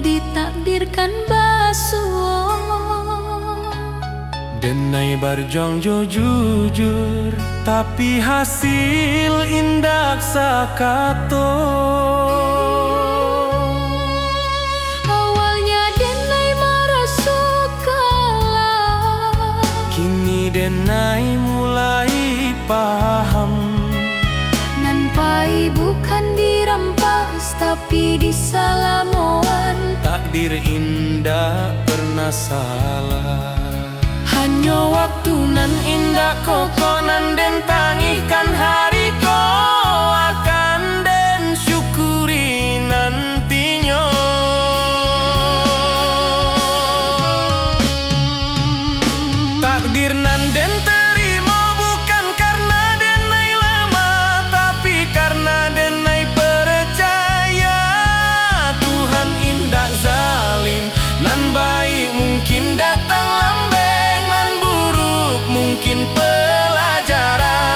ditakdirkan basuh. Denai berjuang jujur, tapi hasil indak sakato. Awalnya denai merasa kalah, Kini denai mulai paham. Nampai bukan dirampas tapi disalamoan. Takdir indah pernah salah. Hanya waktu nan indah kokonan den tangihkan hari ko akan den syukuri nantinya. Takdir nan den terima bukan karena denai lama, tapi karena denai percaya Tuhan indah zalim. Nan baik mungkin datang lambe, mungkin pelajaran.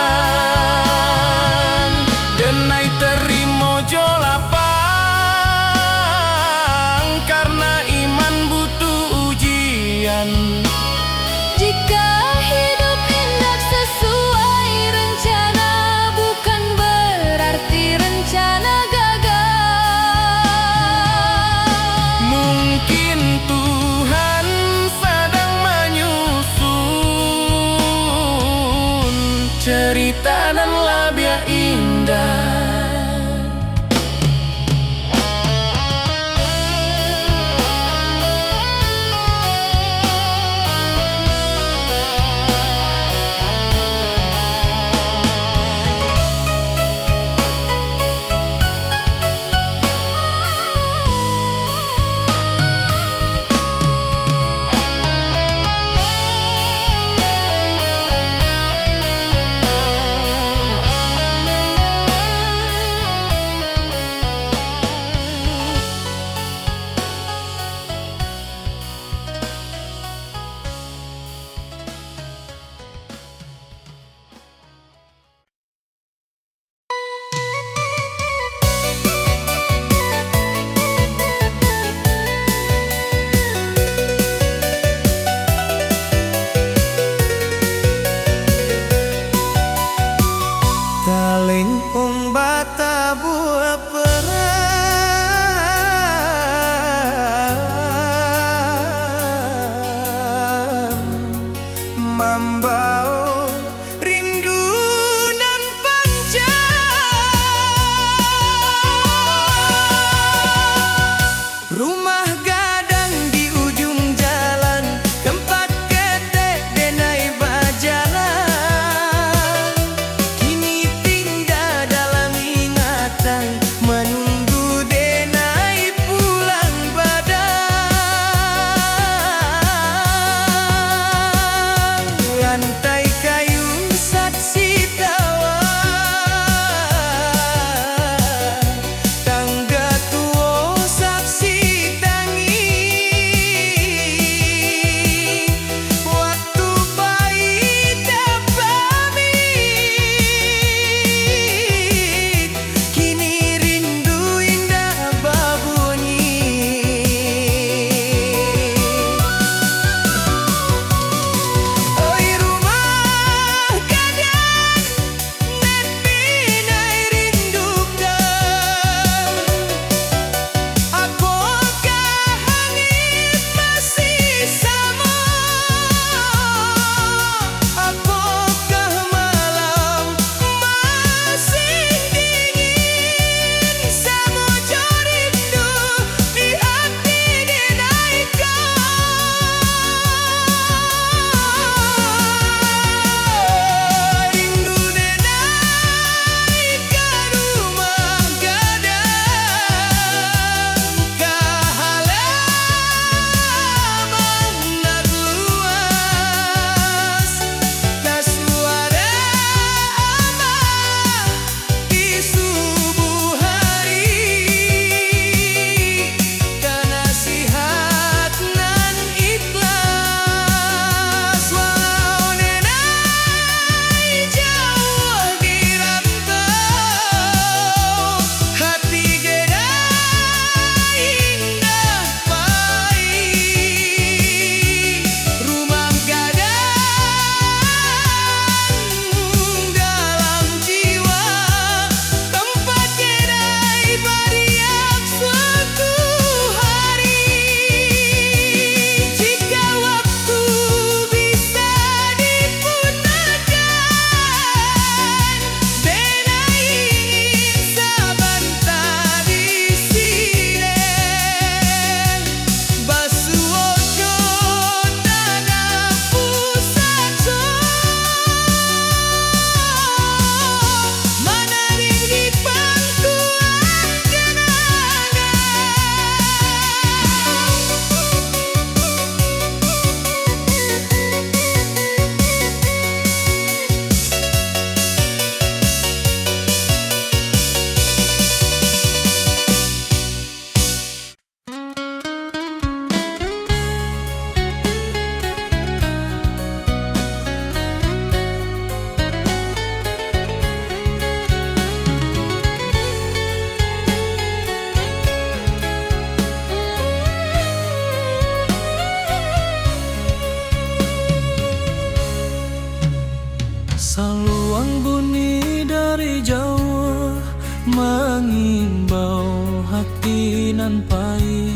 mengimbau hati nan pai,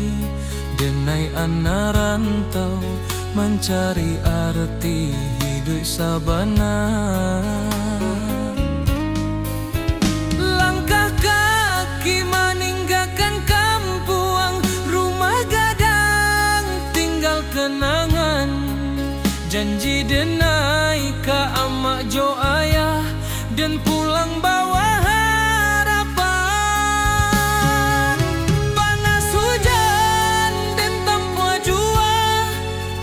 denai anak rantau mencari arti hidup sabana. Langkah kaki meninggalkan kampung, rumah gadang tinggal kenangan. Janji denai ke amak jo ayah dan pulang bawa harapan. Panas hujan dan tanpa jua,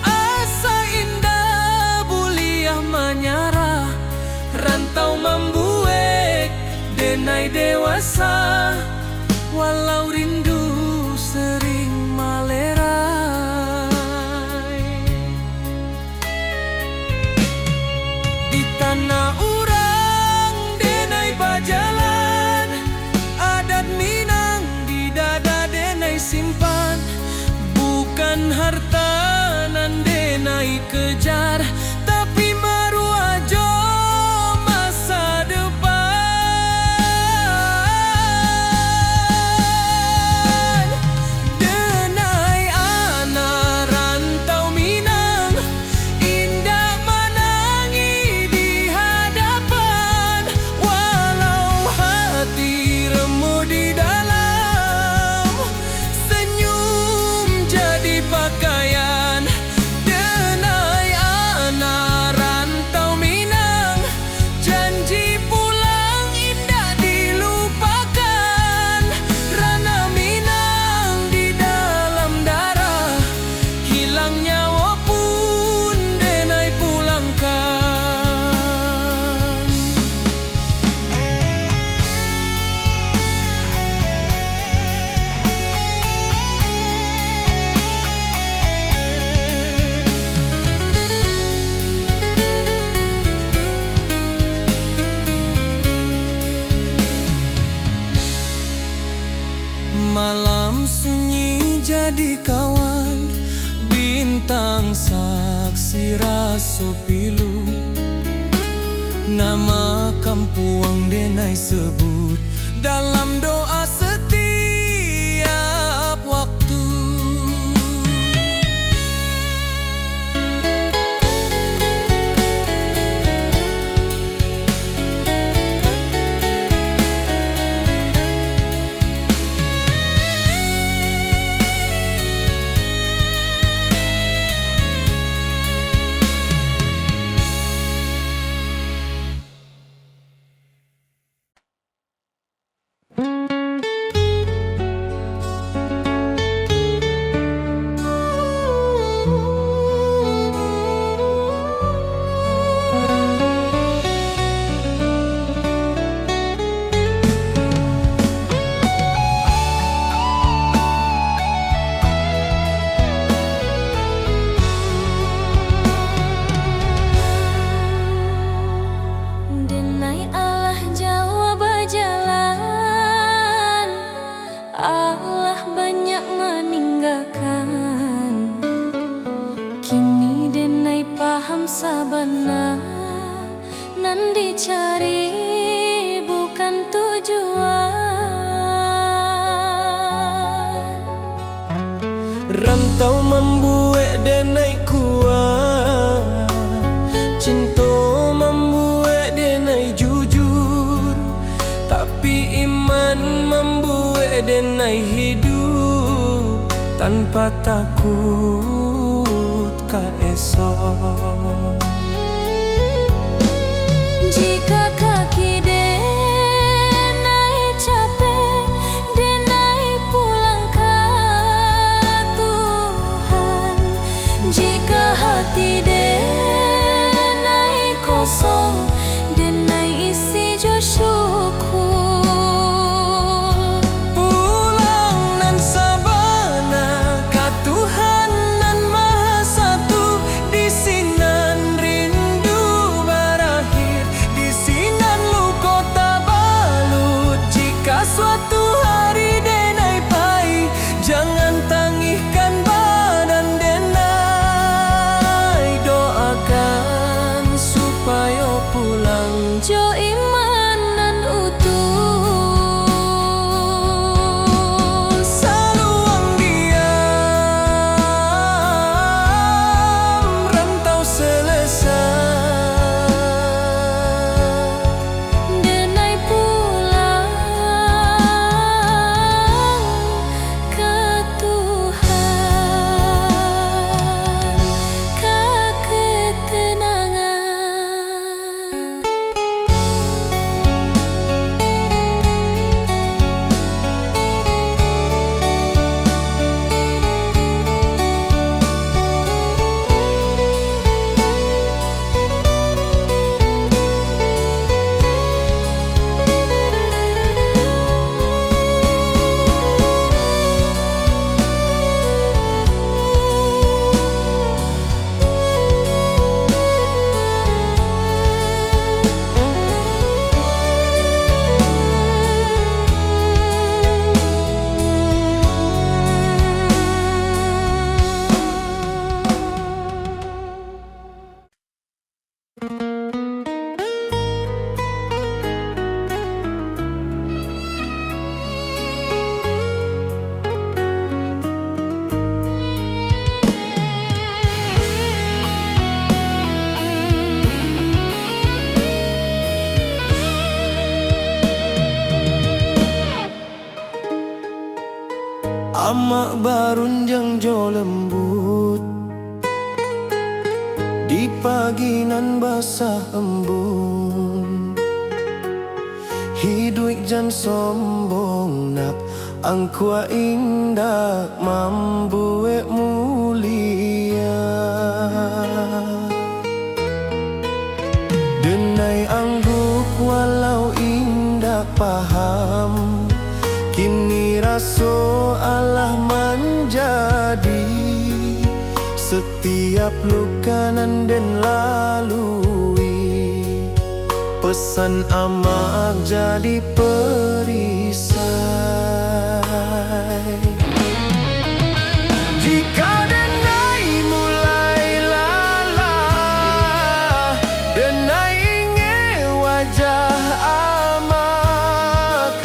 asa indah buliah menyarah. Rantau membuat denai dewasa, walau rindu sering melerai. Di tanah urang denai bajalan, adat Minang di dada denai simpan. Bukan harta nan denai kejar, tapi maruah jo masa depan. Denai anak rantau Minang, indah menangi di hadapan. Walau hati remuk di dalam, senyum jadi pakaian. Denai anak rantau Minang, janji pulang indah dilupakan. Rana Minang di dalam darah, hilang nyawa pun denai pulangkan. Malam sunyi jadi kawan, bintang saksi raso pilu. Nama kampung denai sebut dalam doa setiap waktu. Denai Allah Jawa berjalan, Allah banyak meninggalkan. Kini denai paham sabana, nan dicari bukan tujuan. Rantau membuat denai kuat, cinta membuat denai jujur, tapi iman membuat denai hidup tanpa takut ka esok. Jika kaki denai capek, denai pulang ke Tuhan. Jika hati denai kosong, denai isi jo syukur. Pulang nan sabana ka Tuhan nan Maha Satu, di sinan rindu berakhir, di Amak barunjang jo lembut di pagi nan basah embun. Hidup jan sombong nak angkua indah mambuek mulia. Denai angguk walau indah paham, kini raso Allah menjadi setiap luka nan den lalui. Pesan amak jadi perisai. Jika denai mulai lalah, denai inge wajah amak.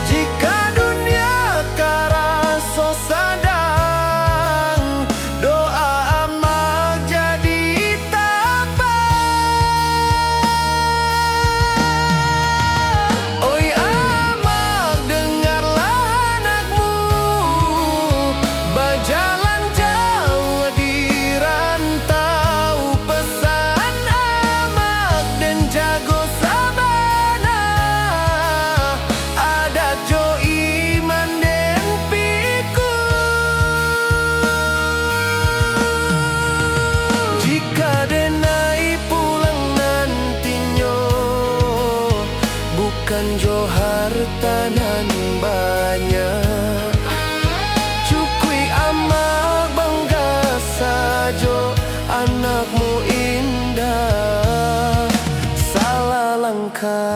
Jika dunia karaso sadang, doa amak jadi tabah. Oi amak, dengarlah anakmu berjalan jauh di rantau. Pesan amak dan jago sabana, ada jo iman den piku. Jika denai pulang nantinya, bukan jo harta nan banyak. Cukui amak bangga sajo, anakmu indah salah langkah.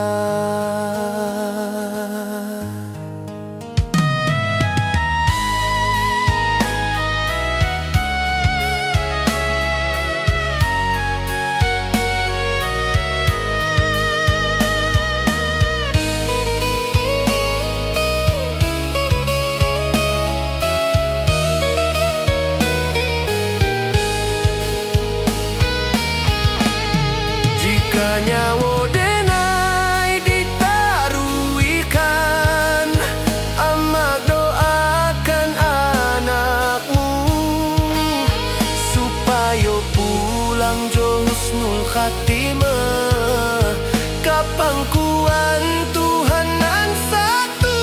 Jika nyawa denai ditaruikan, amak doakan anakmu supaya pulang jo husnul khatimah. Kapangkuan Tuhan nan satu.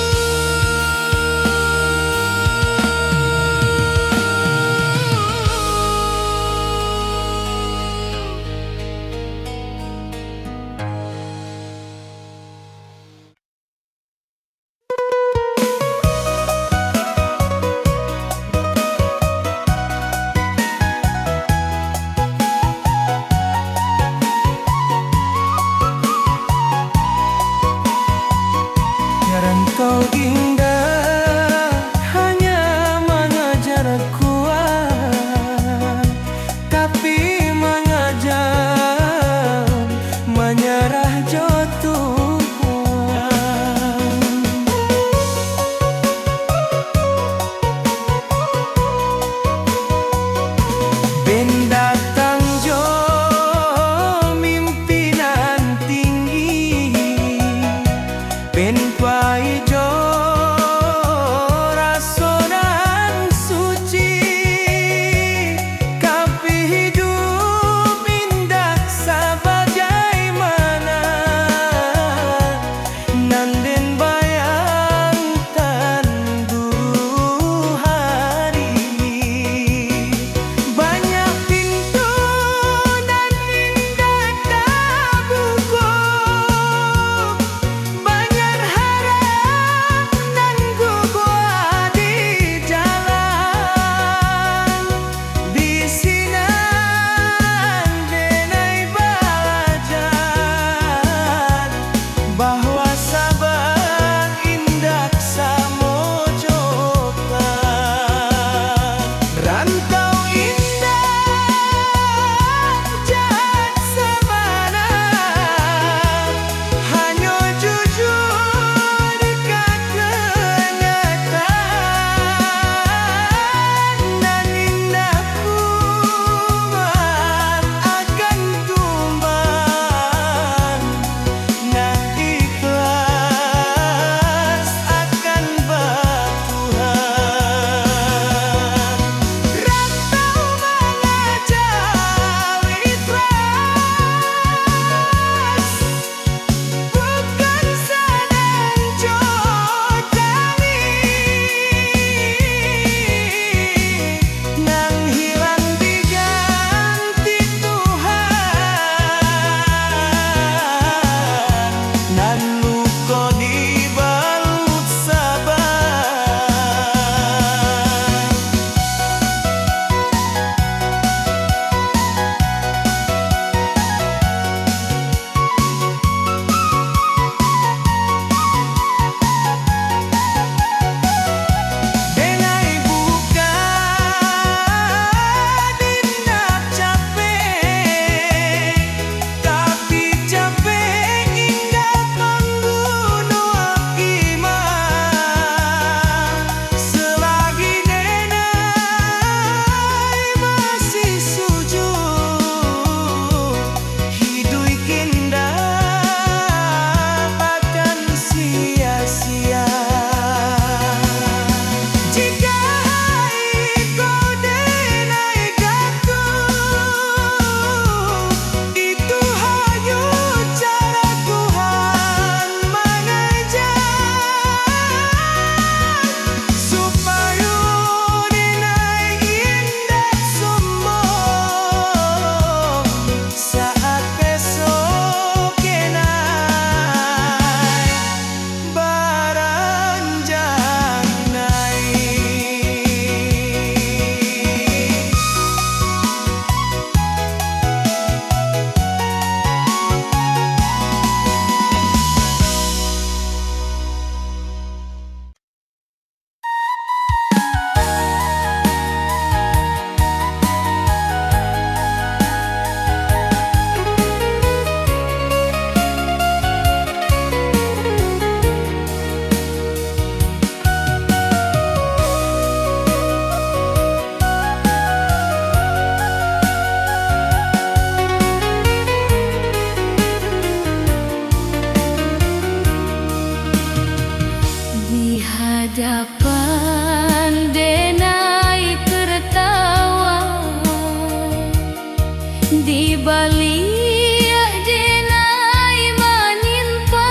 balik denai maninpa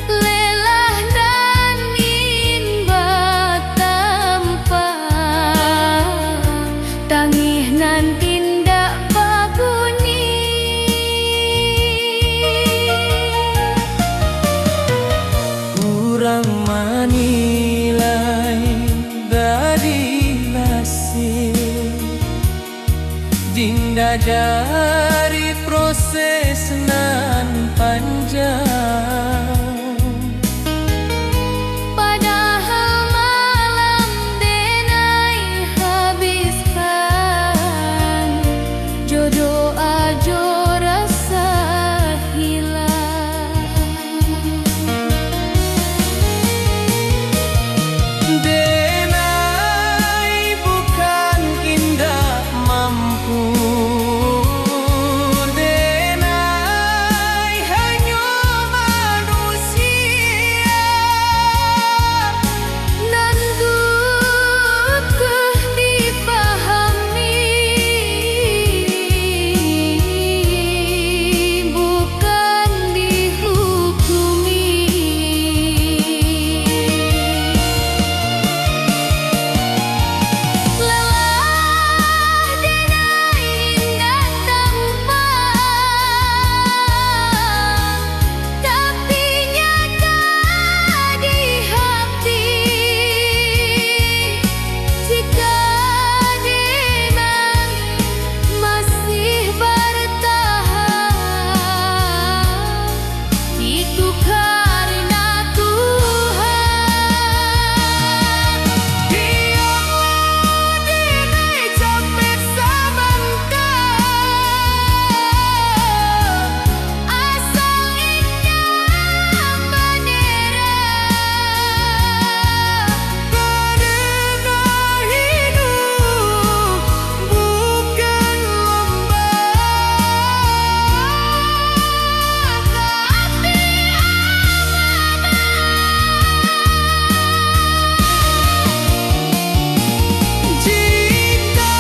lelah dan inba tanpa tangih nan tindak babuni kurang manilai dari dinda dari proses nan panjang padahal malam denai habiskan jodoh ajo rasa hilang denai bukan indah mampu denai hanya manusia nan butuh dipahami bukan dihukumi lelah denai indah tanpa tapi nyata di hati jika denai masih bertahan itu karena Tuhan biarlah denai capek sebentar asal indah bendera karena hidup bukan lomba jika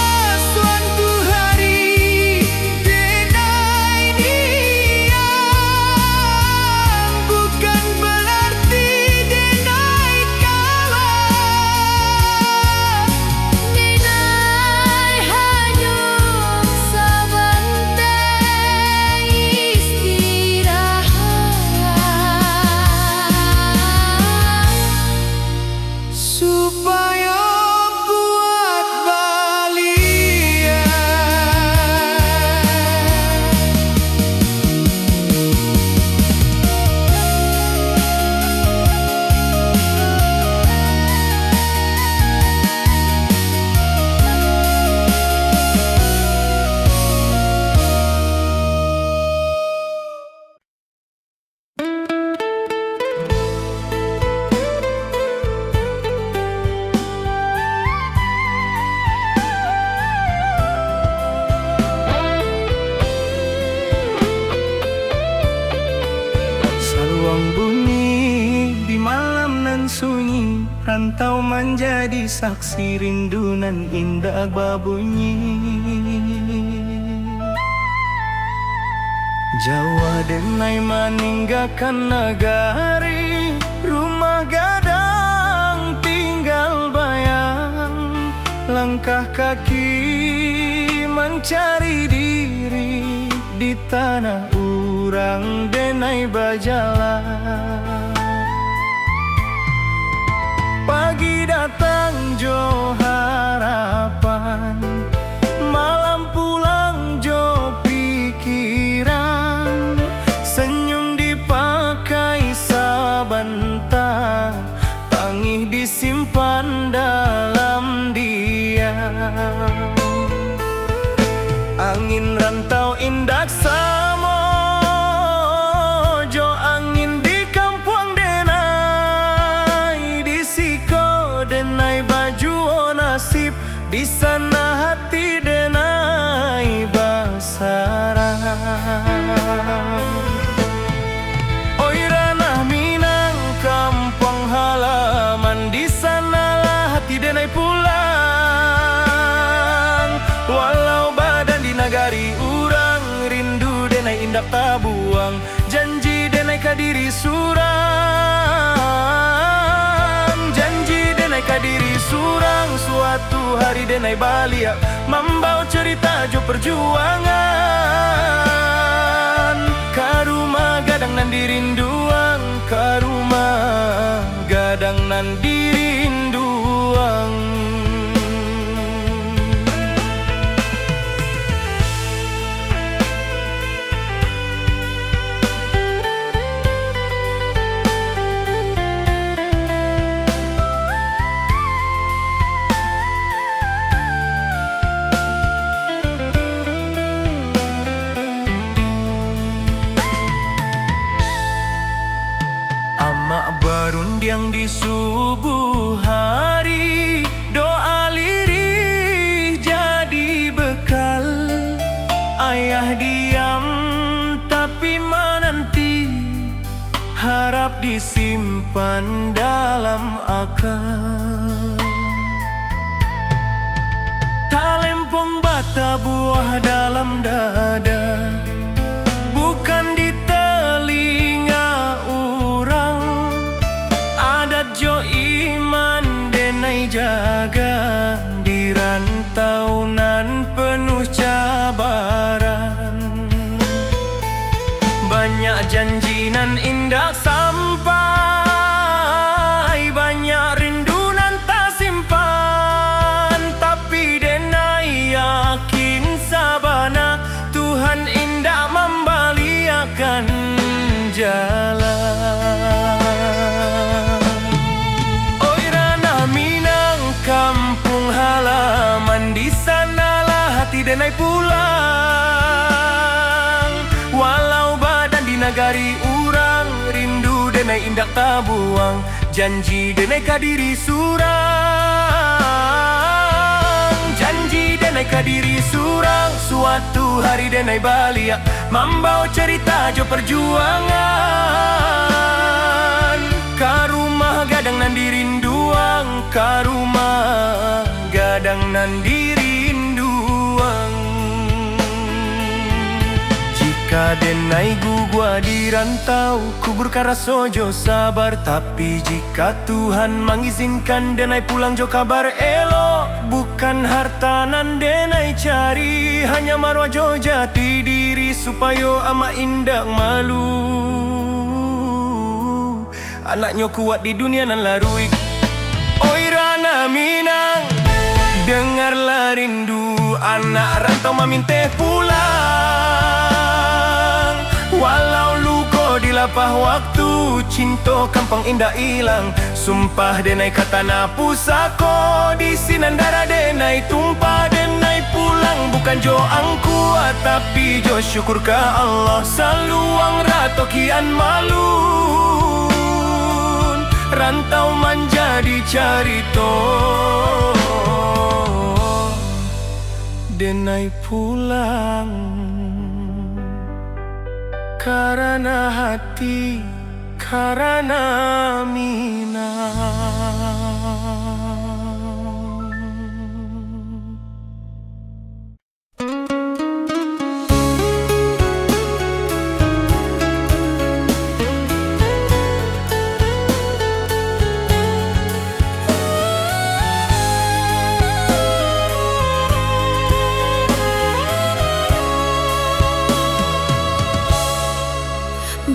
suatu hari denai diam bukan berarti denai kalah denai hanya sebentar istirahat supaya kuat balian saluang bunyi di malam nan sunyi rantau menjadi saksi rindu nan indah babunyi Jawa denai meninggalkan negari rumah gadang tinggal bayang langkah kaki mencari diri di tanah urang denai bajalan pagi datang jo harapan malam pulang jo pikiran senyum dipakai sabanta tangih disimpan dalam diam angin rantau indak samojo angin di kampung denai di siko denai baju nasib di sana hati denai basarang oi ranah Minang kampung halaman di sanalah hati denai pulang buang. Janji denai kadiri surang, janji denai kadiri surang. Suatu hari denai balia membawa cerita jo perjuangan. Karuma gadang nan dirinduang, karuma gadang nan dirinduang. Amak barundiang di subuh hari, doa lirih jadi bekal. Ayah diam tapi menanti, harap disimpan dalam akal. Talempong bata buah dalam dada, bukan di telinga orang. Adat jo iman denai jaga, di rantau nan penuh cabaran. Banyak janji nan indah sampai, banyak rindu nan tak simpan. Tapi denai yakin sabana, Tuhan indah membaliakan jalan. Oi ranah Minang, kampung halaman, di sanalah hati denai pulang. Walau badan di nagari urang, rindu denai indak tabuang. Janji denai kadiri surang, janji denai kadiri surang. Suatu hari denai balia membawa cerita jo perjuangan. Karumah gadang nan dirinduang, karumah gadang nan dirinduang. Jika denai gugua di rantau, kubur karaso jo sabar. Tapi jika Tuhan mengizinkan denai pulang jo kabar elo, bukan harta nan denai cari, hanya marwah jo jati diri, supaya ama indak malu. Anaknya kuat di dunia nan larui. Oi ranah Minang, dengarlah rindu anak rantau maminte pulang. Walau luko dilapah waktu, cinta kampung indah hilang. Sumpah denai kata na pusako, di sinan darah denai tumpah. Denai pulang bukan jo angkuat, tapi jo syukur ka Allah. Saluang rato kian malu, rantau menjadi carito. Denai pulang karena hati, karena Minang.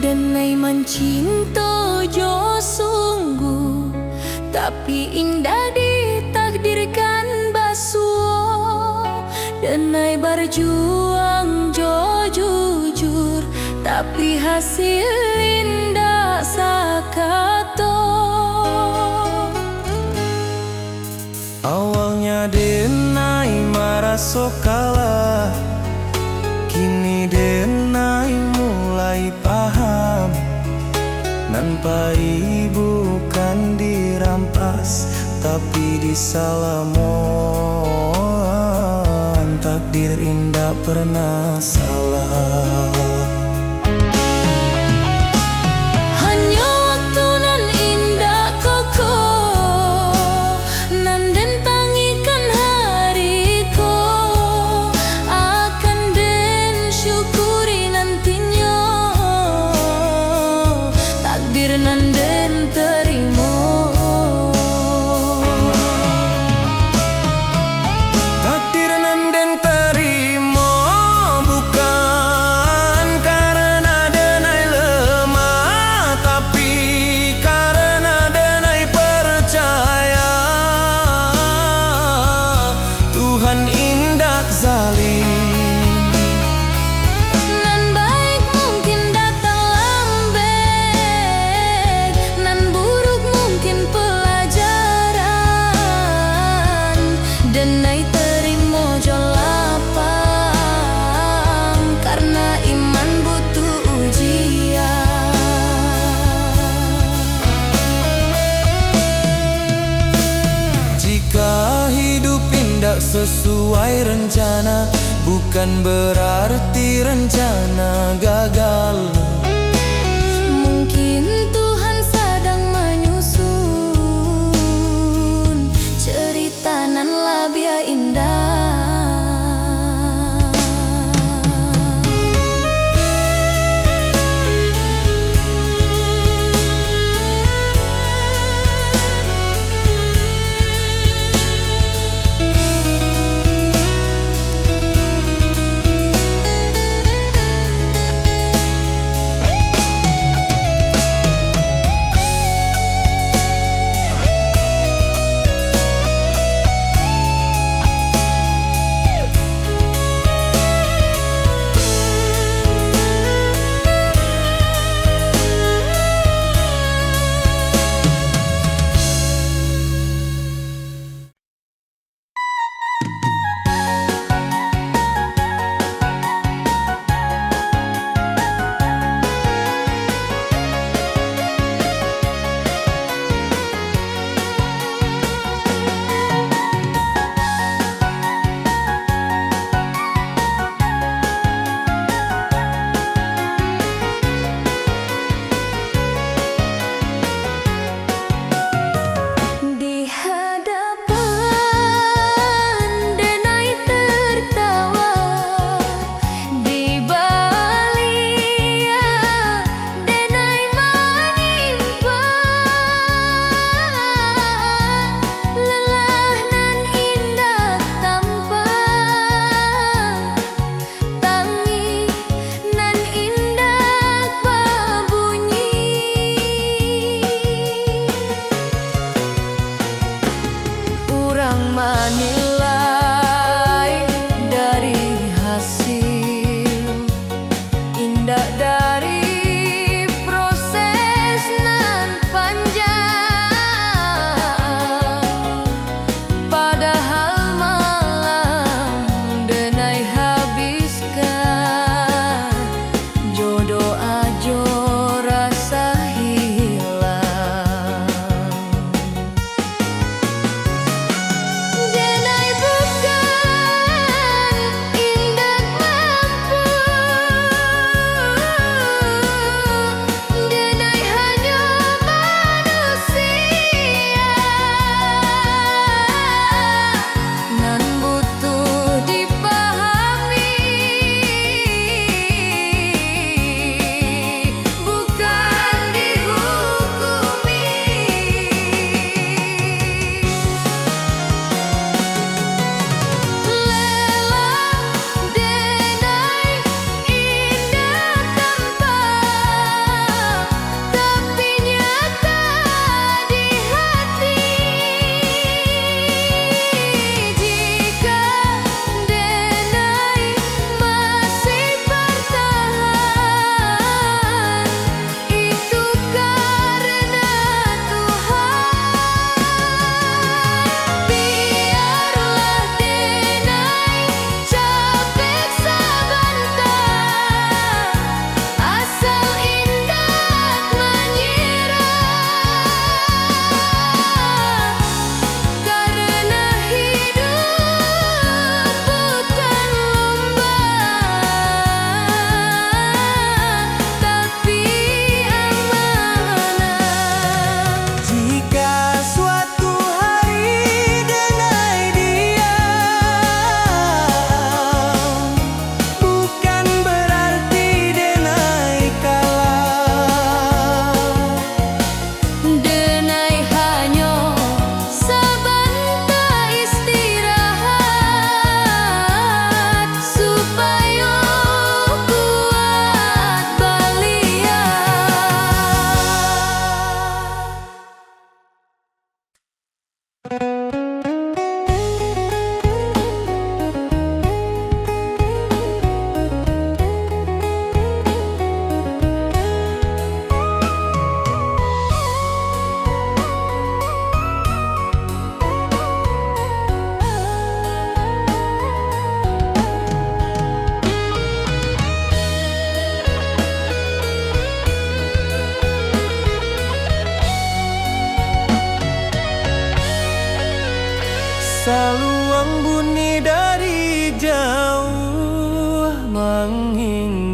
Denai mencinta jo sungguh, tapi indah ditakdirkan basuh. Denai berjuang jo jujur, tapi hasil indah sakato. Awalnya denai maraso kalah, kini denai mulai paham. Nampai bukan dirampas, tapi disalamon. Takdir indah pernah salah. Hanya waktu nan indah kokoh, nan den tangikan hariku, akan den syukuri nantinya. indak zalim. Nan baik mungkin datang lambat, nan buruk mungkin pelajaran. Denai terima jo lapang, karena iman butuh ujian. Jika hidup indak sesuai rencana, bukan berarti rencana gagal. Mungkin Tuhan sedang menyusun cerita nan labia indah.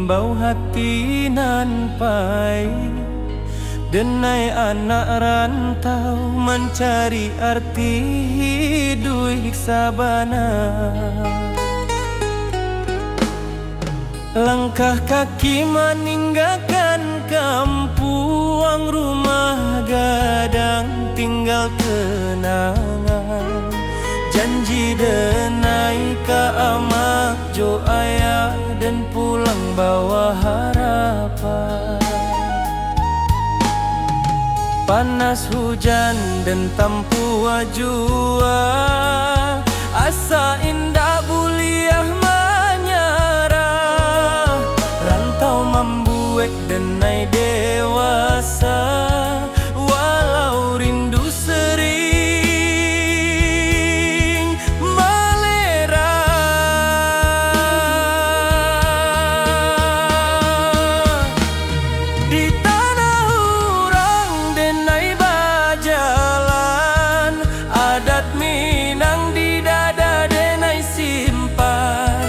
bau hati nan pai. Denai anak rantau mencari arti hidup sabana. Langkah kaki meninggalkan kampung, rumah gadang tinggal kenangan. Janji denai ka amak jo ayah dan pulang bawa harapan. Panas hujan dan tampua jua, asa indah buliah menyerah. Rantau membuat denai dewasa, walau rindu sering melera. Di tanah urang denai bajalan, adat Minang di dada denai simpan.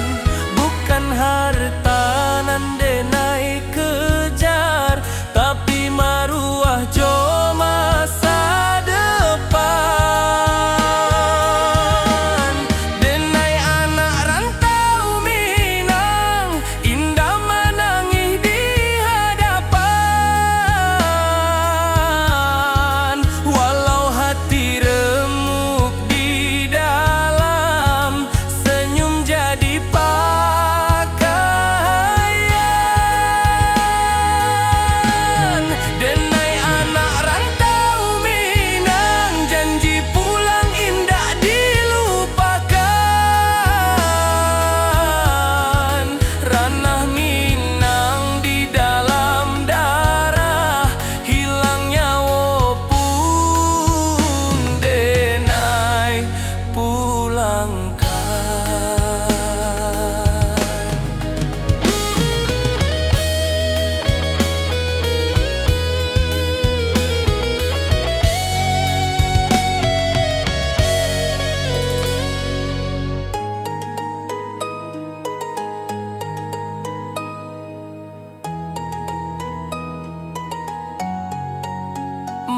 Bukan harta nan denai kejar, tapi maruah jo masa depan. Denai anak rantau Minang, indah menangis di hadapan. Walau hati remuk di dalam, senyum jadi pakaian. Denai anak rantau Minang, janji pulang indah dilupakan. Ranah Minang di dalam darah, hilang nyawa pun denai pulangkan.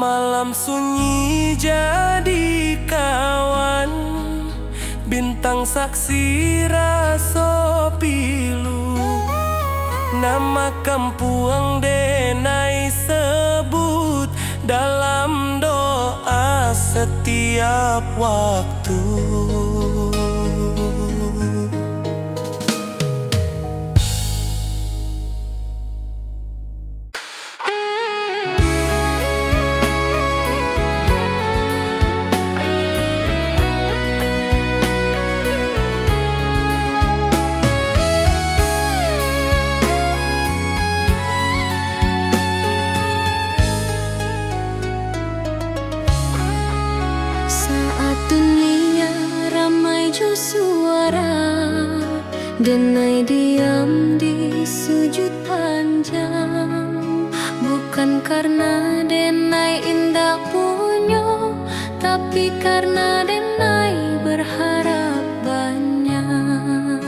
Malam sunyi jadi kawan, bintang saksi raso pilu. Nama kampung denai sebut dalam doa setiap waktu. Saat dunia ramai jo suara, denai diam di sujud panjang. Bukan karena denai indah punyo, tapi karena denai berharap banyak.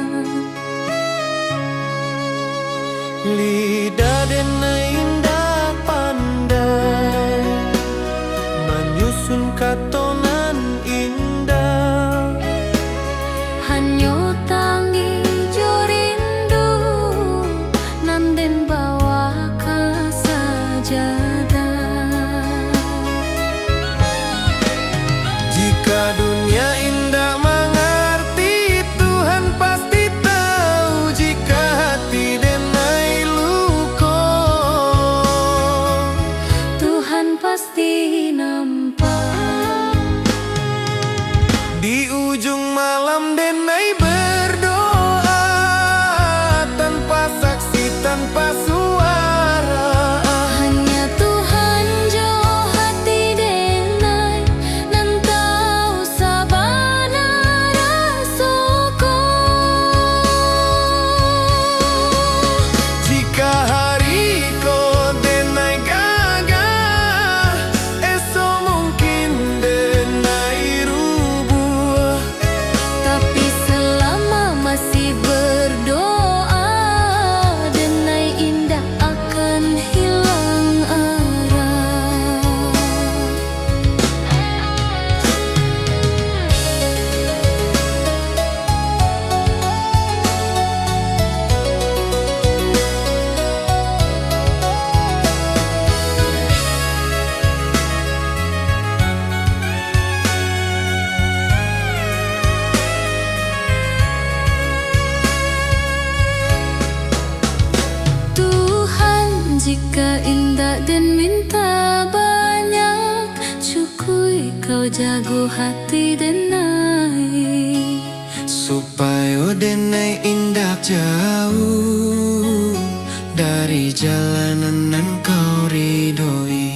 Lidah denai indah pandai menyusun katonan indah. Hanyo tangi jo rindu, nanden bawa ke sajadah. Jika dunia Surga indah dan minta banyak, cukui kau jago hati denai, supaya denai indah jauh dari jalanan yang kau ridhoi.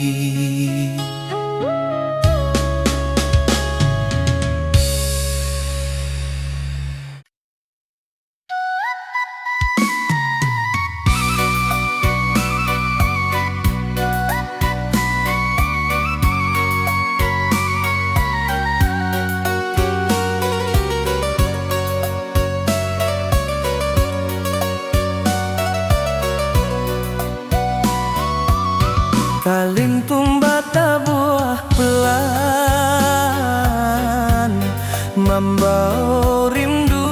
Kalim tumba tabuah pelan, membawa rindu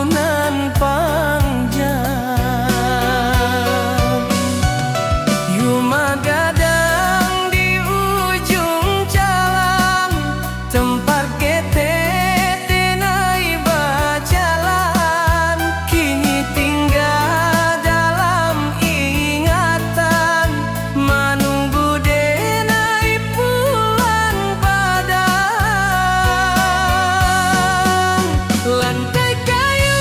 nan panjang. Yuma gadang di ujung jalan, tempat ketet denai berjalan, kini tinggal dalam ingatan, menunggu denai pulang padang. Lantai kayu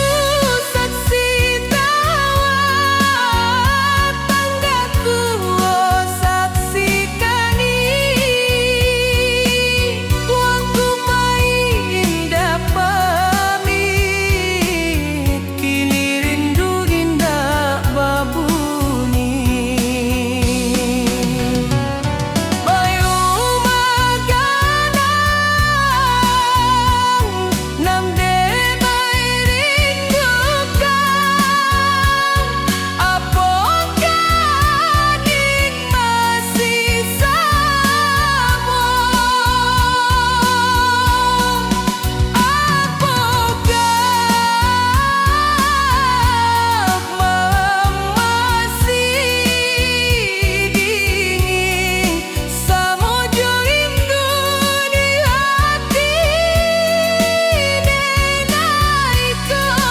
saksi tawat, tanggaku oh saksikan waktu main pamit, kini rindu indah babunyi. Bayu magadang nam demai rindukan, apakah ning masih sama, apakah masih dingin samojo rindu di hati denai kau.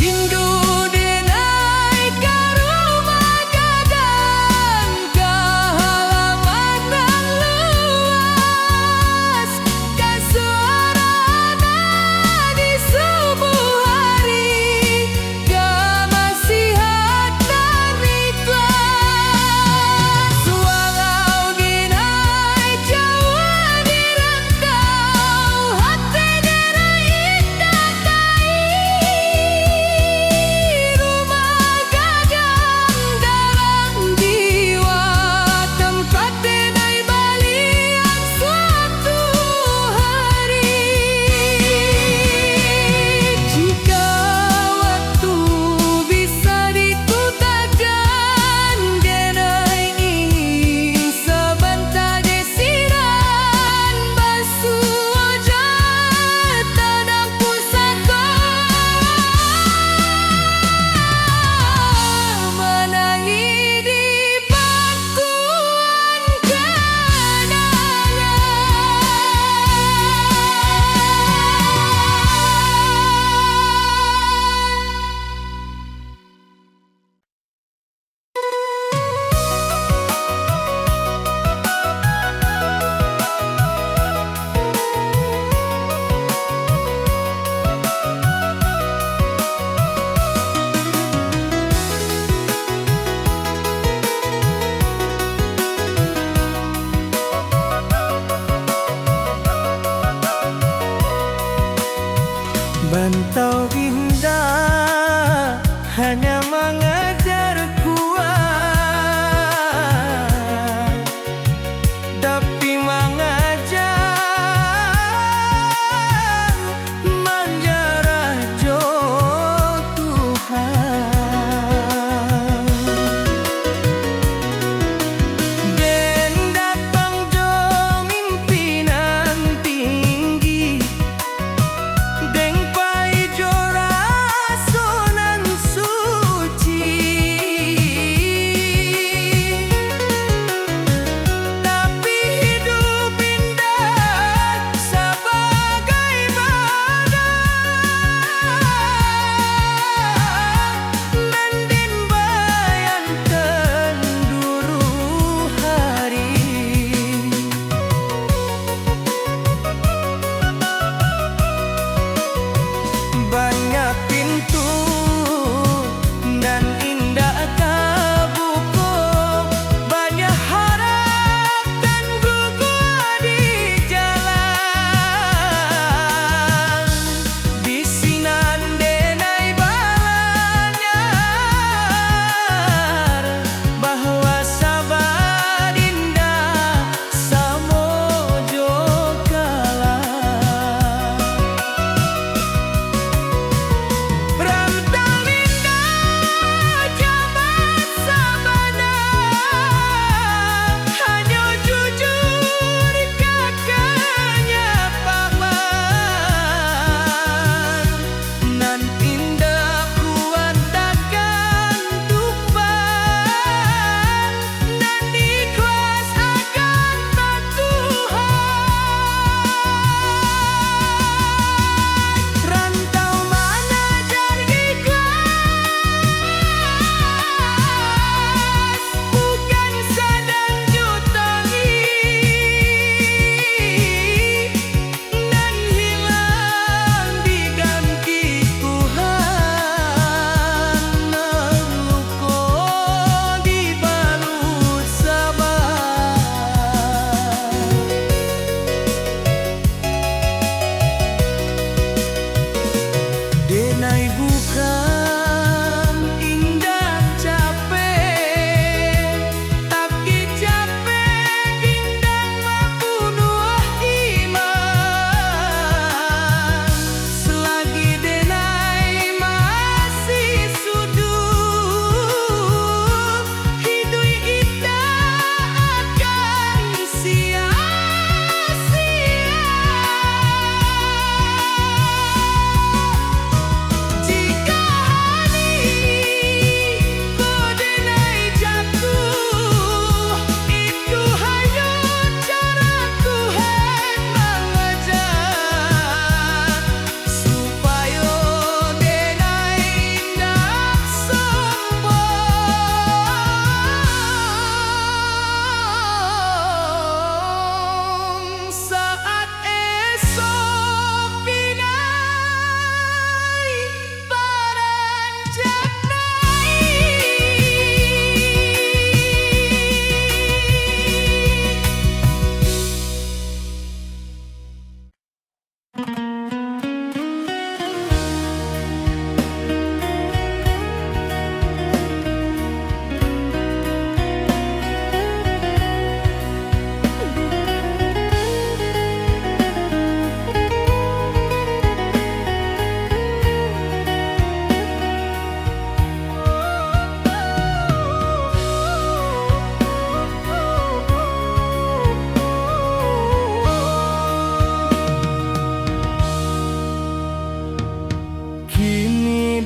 Rindu denai ka rumah gadang, ka halaman nan luas, ka suarana di subuh hari, ka masihat nan ikhlas. Walau ginai jauh di rantau, hati denai indah rumah gadang dalam jiwa, tempat denai balian suatu hari. Jika waktu bisa diputakan, denai ingin sebentar desiran basuh wajah tanam pusaka, menangi di pangkuan kenangan. Bantau indah hanya mengejar kuat, tapi mengajar menjarah jo Tuhan. Den datang jo mimpinan tinggi, deng pai jo rasonan su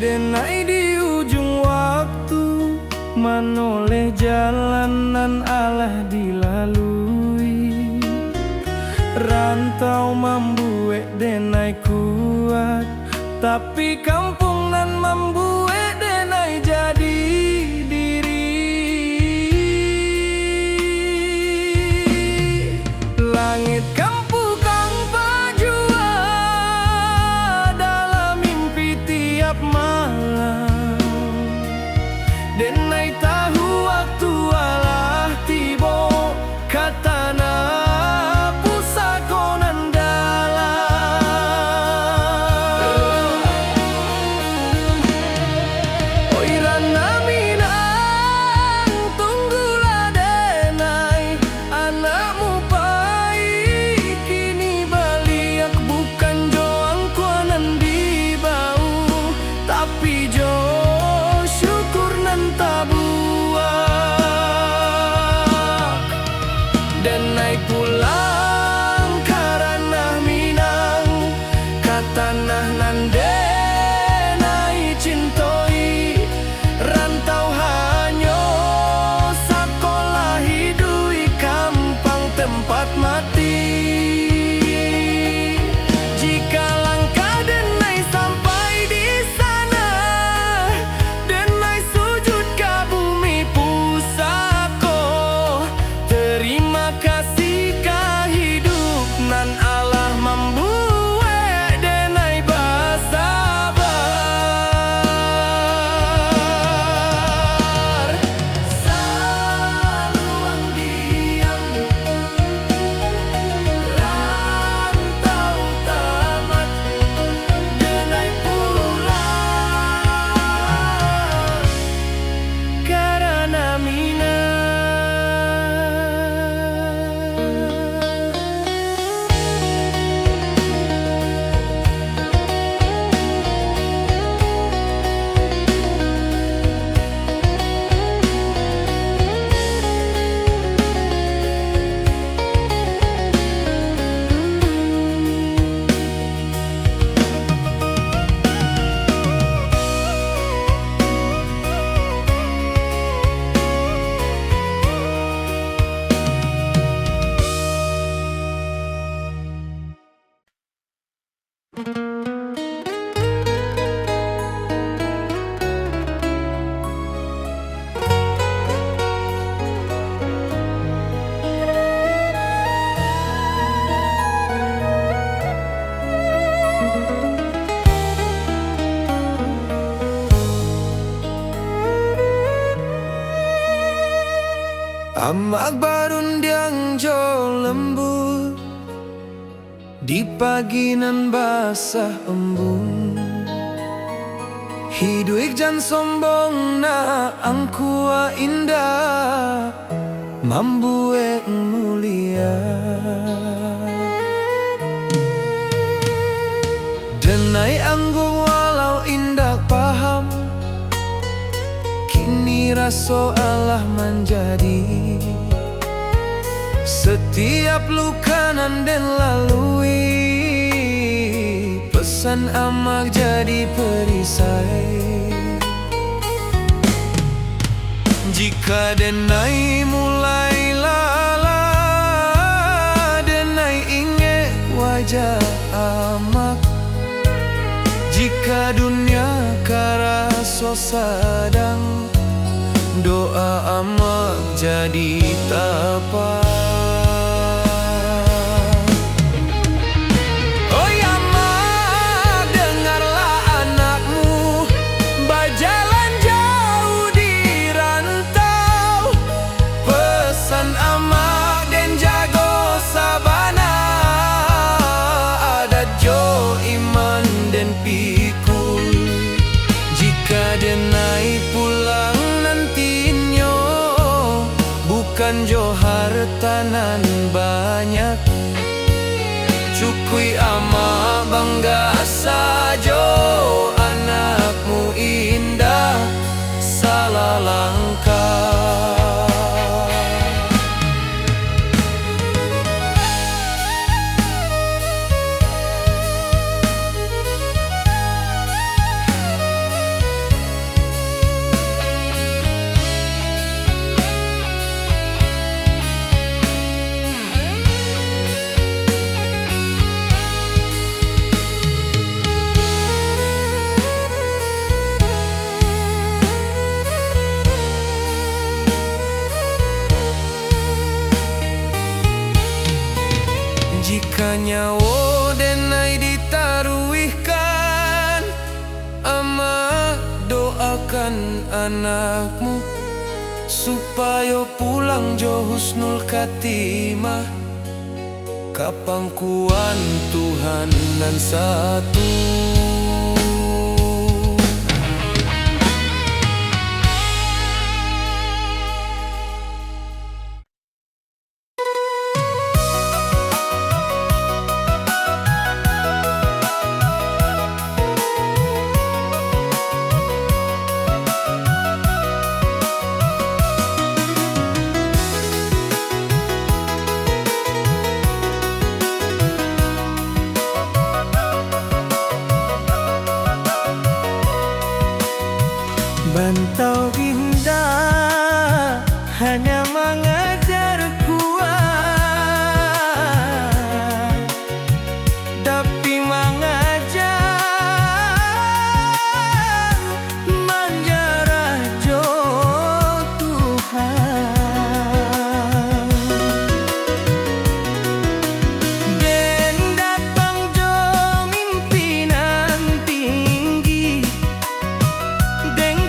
denai di ujung waktu, manoleh jalanan alah dilalui. Rantau membuat denai kuat, tapi kampung nan membuat denai jadi diri. Langit kampung kang bajua dalam mimpi tiap malam. Denai tahu waktu alah tibo, katana pusakonan dalam. Oi rana minang, tunggulah denai, anakmu baik kini baliak, bukan joang kuanan di bau, tapi jo syukur nan tabuak. Denai pulang karena minang, katanah nan denai cintoi. Rantau hanyo sakolah hidui kampang tempat mati. Jika langkah denai sampai di sana, denai sujud ke bumi pusako. Terima kasih ka hidup nan Allah membuat denai bersabar. Saluang diam, rantau tamat, denai pulang karena minang. Amak barundiang jo lembut, di pagi nan basah embun. Hidup jan sombong na angkua indah, mambuek mulia. Denai anggung walau indah paham, kini raso Allah menjadi. Setiap luka nan den lalui, pesan amak jadi perisai. Jika denai mulai lala, denai ingat wajah amak. Jika dunia karaso sadang, doa amak jadi tapak. Oi amak, dengarlah anakmu berjalan jauh di rantau. Pesan amak den jago sabana, adat jo iman den pikul. Jika denai pulang nantinya, bukan jo harta doakan anakmu supaya pulang jo husnul khatimah, kapangkuan Tuhan nan satu. Bantau indah hanya mengajar kuat, tapi mengajar menjarah jo Tuhan. Den datang jo mimpinan tinggi, deng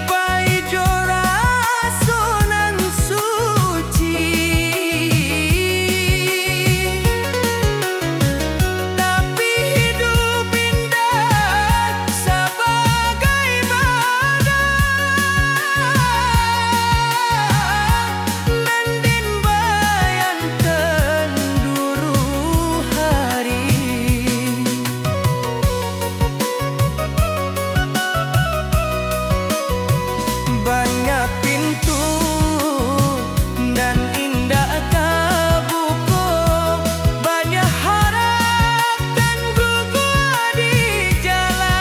banyak pintu dan indah kabuku, banyak harap dan gugur di jalan.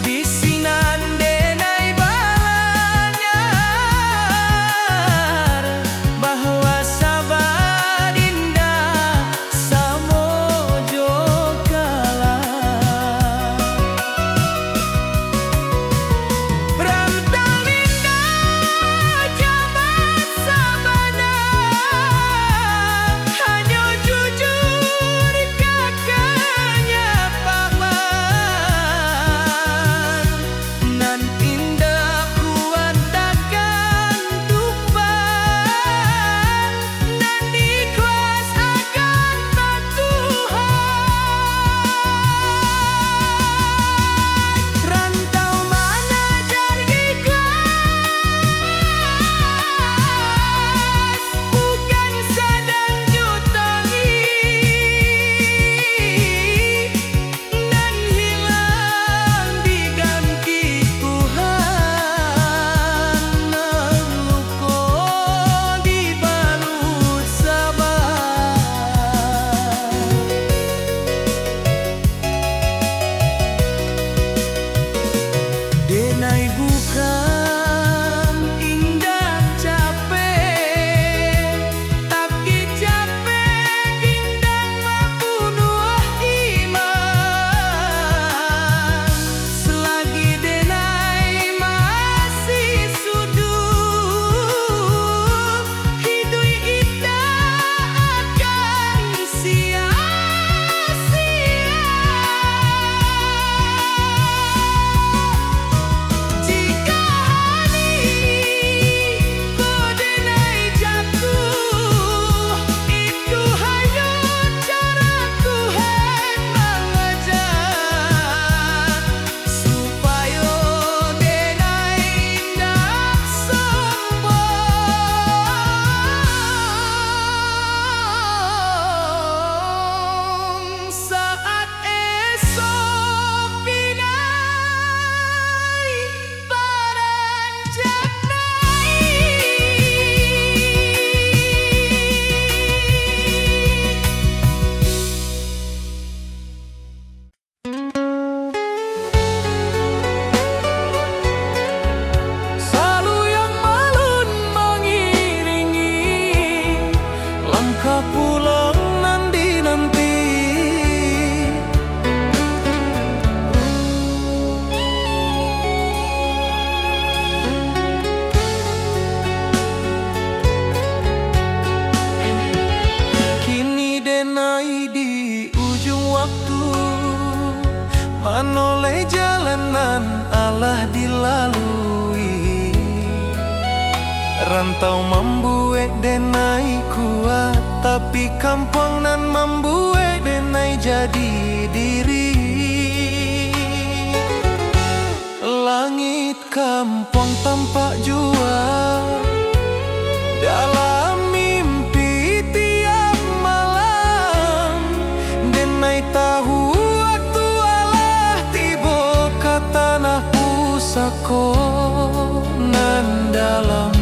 Di sinan denai balanyar bahwa sabar indah samojo kalah. Denai bukan indah capek, tapi capek indah membunuh iman. Selagi denai masih sudut, hidup kita akan sia-sia. Pulang nanti-nanti, kini denai di ujung waktu, manoleh jalanan Allah dilalui. Rantau membuat denai kuat, tapi kampung nan membuat denai jadi diri. Langit kampung tampak jua dalam mimpi tiap malam. Denai tahu waktu Allah tiba ke tanah pusako nan dalam.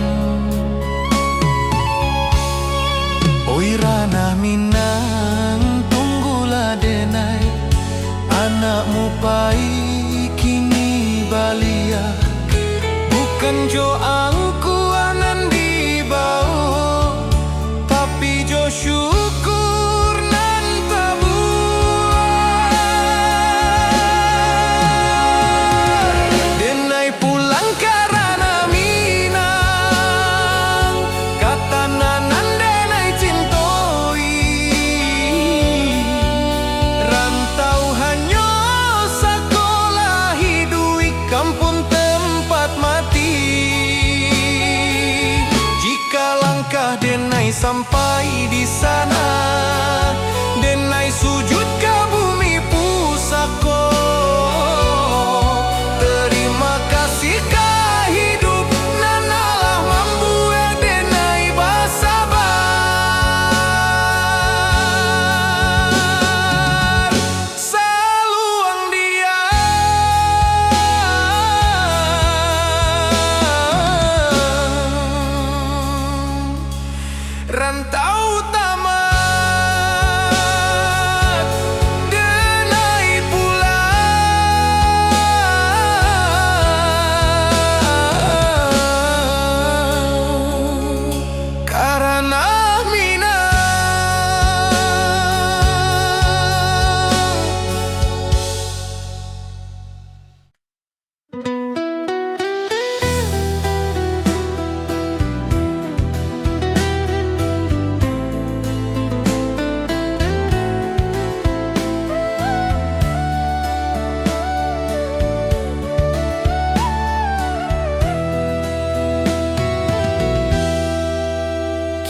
Oi ranah Minang, tunggulah denai, anakmu pai kini balia. Bukan jo angkuanan di bawah, tapi jo syukur nan tabuah. Denai pulang karena Minang, kata nanan denai cintoi. Rantau hanya sekolah hidui kampung tempat mati. Jika langkah denai sampai di sana, denai sujud ke bumi pusako. Terima kasih ke hidup nan Allah membuat denai bersabar. Saluang dia rantau tamat, denai pulang karena Minang.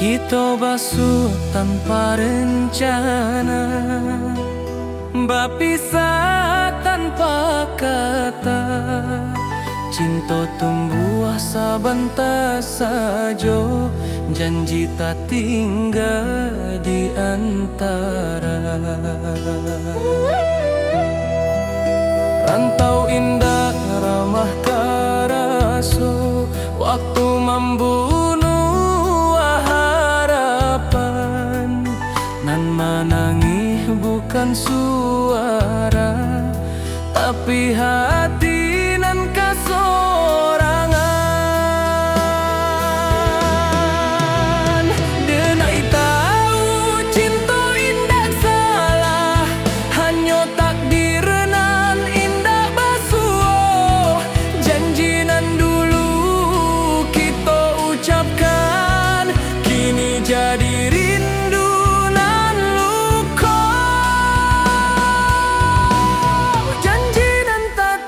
Kita basuh tanpa rencana, berpisah tanpa kata. Cinta tumbuh sabantar saja, janji tak tinggal di antara. Rantau indah ramah karaso, waktu membunuh harapan. Nan menangis bukan suara, tapi hati nan kasorangan. Denai tahu cinta indah salah, hanya takdir nan indah basuh. Janji nan dulu kita ucapkan, kini jadi rindu nan luka. Janji nan tak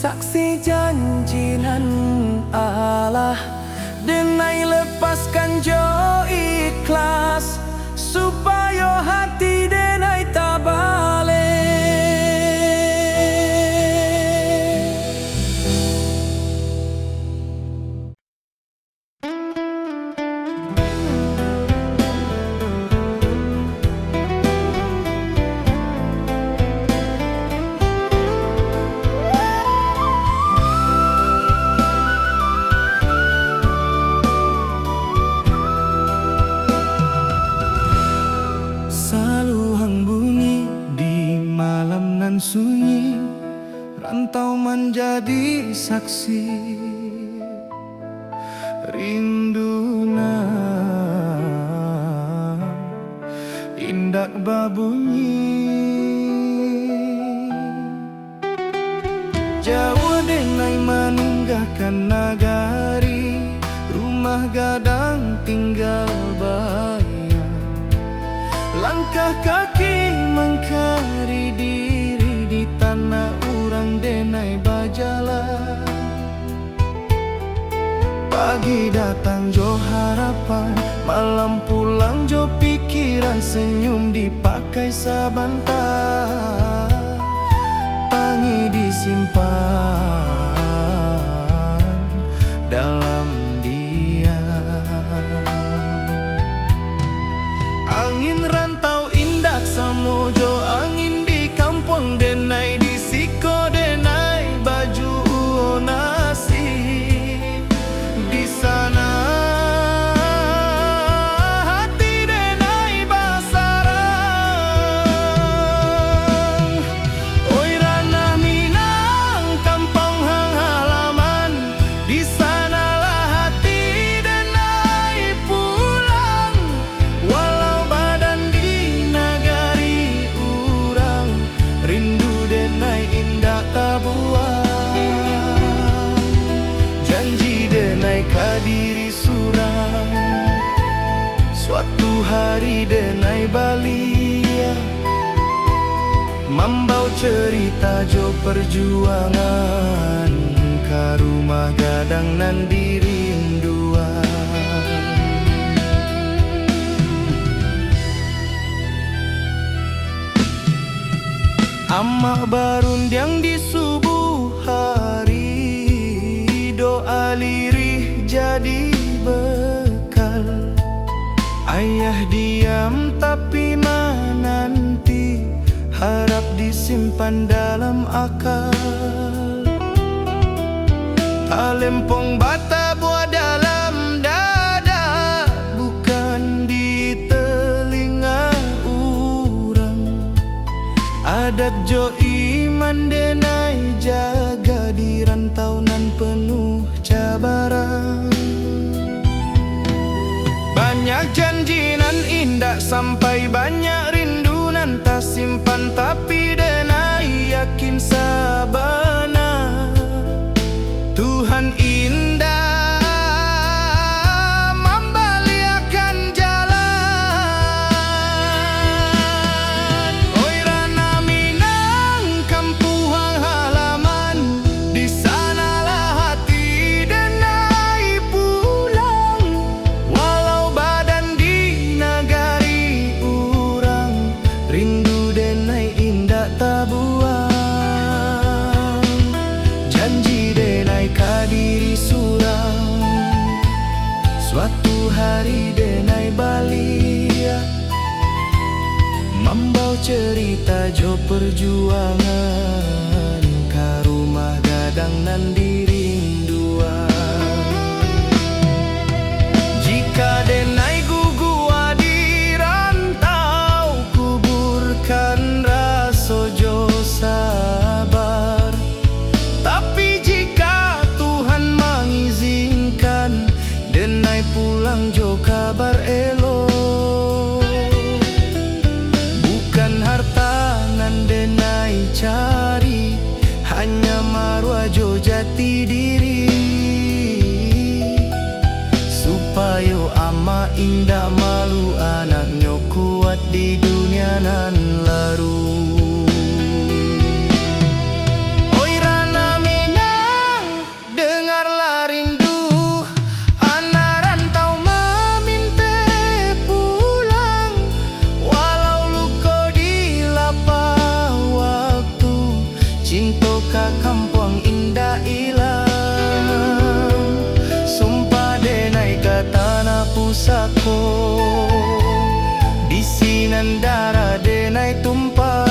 saksi janji nan Allah, denai lepaskan jo ikhlas supaya hati denai tak balik. Saluang bunyi di malam nan sunyi, rantau menjadi saksi rindu nan indak babunyi. Jauh denai meninggalkan nagari, rumah gadang tinggal bayang. Langkah kaki mengkari diri di tanah urang denai bajalan. Pagi datang jo harapan, malam pulang jo pikiran, senyum dipakai sabantar, tangi disimpan dalam angin rantau indak samojo, angin di kampung denai di siko denai baju nasi di sana hati denai basarang. Oi ranah Minang kampung hang halaman, di sanalah hati denai pulang. Walau kadiri surang, suatu hari denai balia, membau cerita jo perjuangan, ka rumah gadang nan dirinduan. Amak barundiang di subuh hari, doa lirih jadi bekal. Ayah diam tapi menanti, harap disimpan dalam akal. Talempong bata buat dalam dada, bukan di telinga urang. Adat jo iman denai jaga di rantau nan penuh cabaran. Banyak janji nan indah sampai banyak rindu nan tak simpan, tapi denai yakin sabana Tuhan indah membaliakan jalan. Oi ranah Minang kampung halaman, di sanalah hati denai pulang. Walau badan di nagari urang, rindu denai indah tak buang. Janji denai kadiri surang, suatu hari denai balia, membau cerita jo perjuangan, ka rumah gadang nan dirinduan. Jika denai gugua di rantau, kuburkan raso jo sabar. Tapi jika Tuhan mengizinkan, denai pulang jo kabar elok. Bukan harta nan denai cari, hanya marwah jo jati diri. Supaya ama indah malu anaknya kuat di dunia nan laru. Oi ranah Minang sinan darah denai tumpah.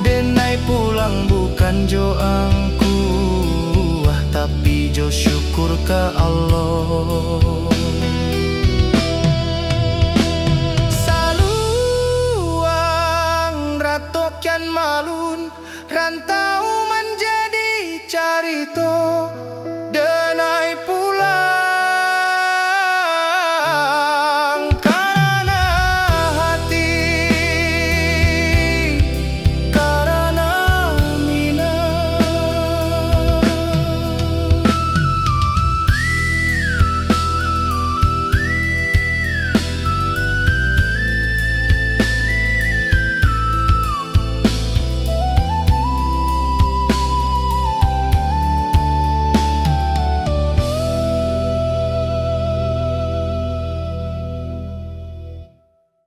Denai pulang bukan jo angku, tapi jo syukur ke Allah. Saluang ratok yan malun rantau